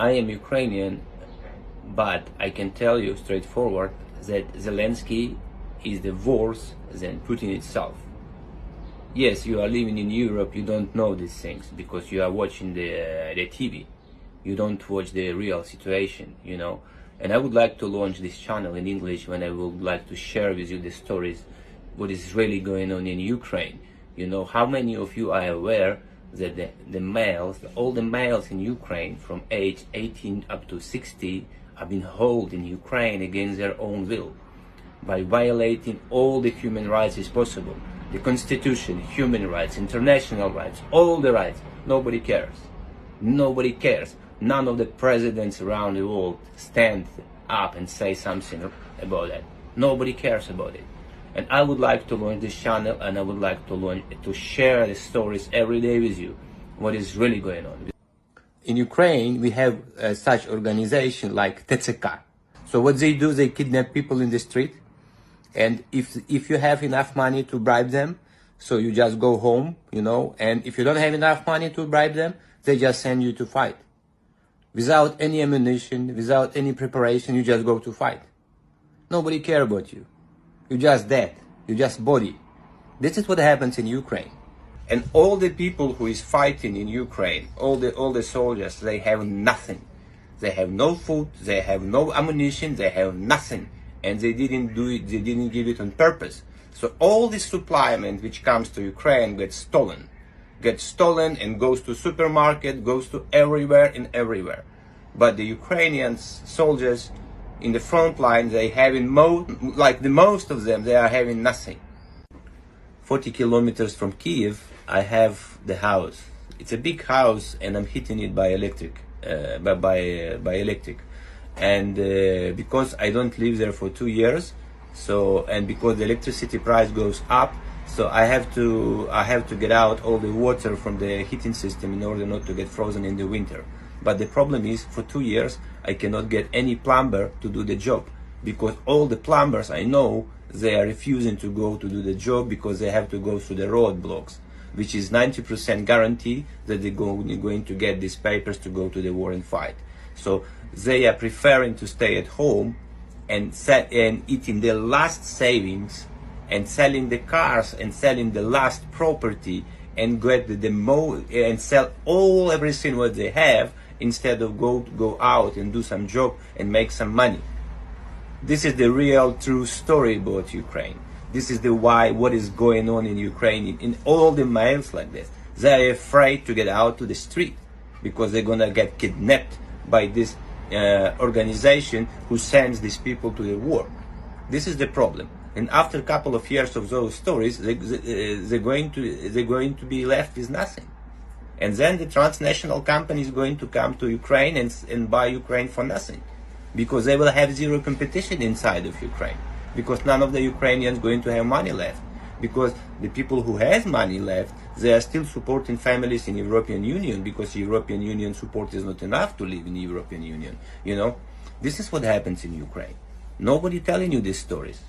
I am Ukrainian, but I can tell you straightforward that Zelensky is the worse than Putin itself. Yes, you are living in Europe, you don't know these things because you are watching the TV. You don't watch the real situation, you know. And I would like to launch this channel in English when I would like to share with you the stories, what is really going on in Ukraine. You know, how many of you are aware that the males, all the males in Ukraine from age 18 up to 60 have been held in Ukraine against their own will by violating all the human rights as possible. The constitution, human rights, international rights, all the rights. Nobody cares. Nobody cares. None of the presidents around the world stand up and say something about that. Nobody cares about it. And I would like to launch this channel, and I would like to share the stories every day with you, what is really going on. In Ukraine, we have such organization like TCK. So what they do, they kidnap people in the street. And if you have enough money to bribe them, so you just go home, you know, and if you don't have enough money to bribe them, they just send you to fight. Without any ammunition, without any preparation, you just go to fight. Nobody care about you. You're just dead. You're just body. This is what happens in Ukraine. And all the people who is fighting in Ukraine, all the soldiers, they have nothing. They have no food, they have no ammunition, they have nothing. And they didn't do it, they didn't give it on purpose. So all this supplement which comes to Ukraine gets stolen and goes to supermarket, goes to everywhere and everywhere. But the Ukrainian soldiers in the front line, they having most of them, they are having nothing. 40 kilometers from Kiev, I have the house. It's a big house, and I'm heating it by electric, by electric. And because I don't live there for 2 years, and because the electricity price goes up, so I have to get out all the water from the heating system in order not to get frozen in the winter. But the problem is, for 2 years, I cannot get any plumber to do the job, because all the plumbers I know, they are refusing to go to do the job because they have to go through the roadblocks, which is 90% guarantee that they're going to get these papers to go to the war and fight. So they are preferring to stay at home and eating their last savings and selling the cars and selling the last property and get and sell everything what they have, instead of go out and do some job and make some money. This is the real true story about Ukraine. This is what is going on in Ukraine, in all the males like this. They are afraid to get out to the street because they're gonna get kidnapped by this organization who sends these people to the war. This is the problem. And after a couple of years of those stories, they're going to be left with nothing. And then the transnational company is going to come to Ukraine and buy Ukraine for nothing, because they will have zero competition inside of Ukraine, because none of the Ukrainians going to have money left, because the people who has money left, they are still supporting families in European Union, because European Union support is not enough to live in the European Union. You know, this is what happens in Ukraine. Nobody telling you these stories.